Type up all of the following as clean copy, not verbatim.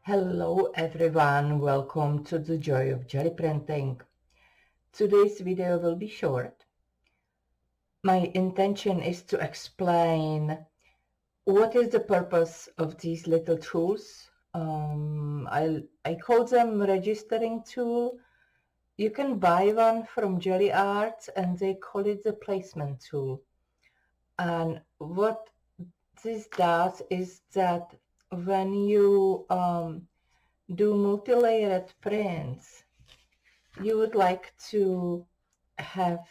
Hello everyone, welcome to the joy of jelly printing. Today's video will be short. My intention is to explain what is the purpose of these little tools. I call them registering tool. You can buy one from Jelly Art and they call it the placement tool. And what this does is that when you do multi-layered prints, you would like to have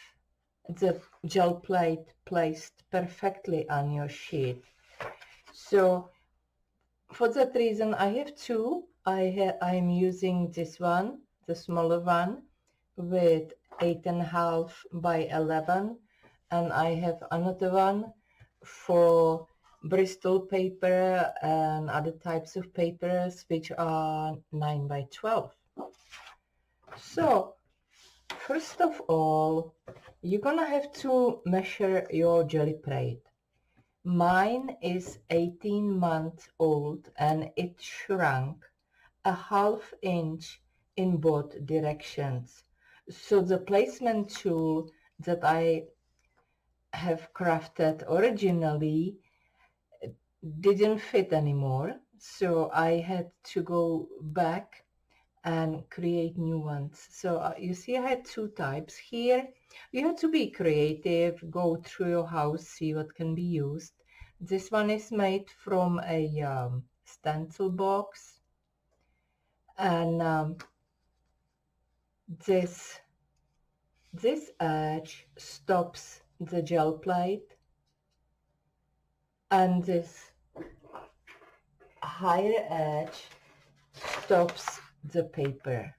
the gel plate placed perfectly on your sheet. So for that reason I have two. I'm using this one, the smaller one, with 8.5 by 11, and I have another one for Bristol paper and other types of papers which are 9 by 12. So first of all, you're gonna have to measure your jelly plate. Mine is 18 months old and it shrunk a ½ inch in both directions. So the placement tool that I have crafted originally didn't fit anymore. So I had to go back and create new ones. So you see I had two types here. You have to be creative, go through your house, see what can be used. This one is made from a stencil box, and this edge stops the gel plate, and this higher edge stops the paper.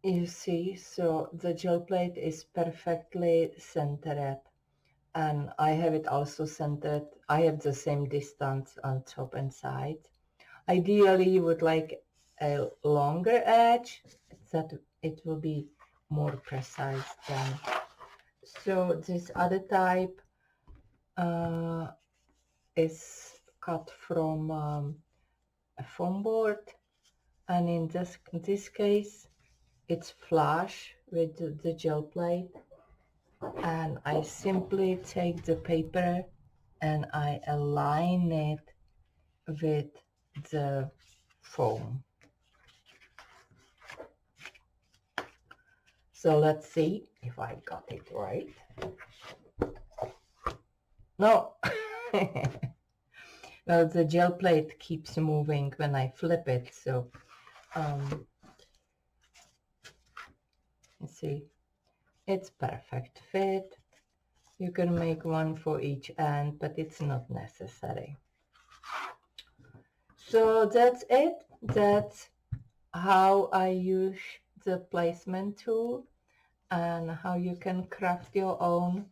You see, so the gel plate is perfectly centered, and I have it also centered. I have the same distance on top and side. Ideally, you would like a longer edge, that it will be more precise then. So this other type is cut from a foam board, and in this case it's flush with the gel plate, and I simply take the paper and I align it with the foam. So let's see if I got it right. No. Well, the gel plate keeps moving when I flip it, so you see, it's perfect fit. You can make one for each end, but it's not necessary. So that's it. That's how I use the placement tool and how you can craft your own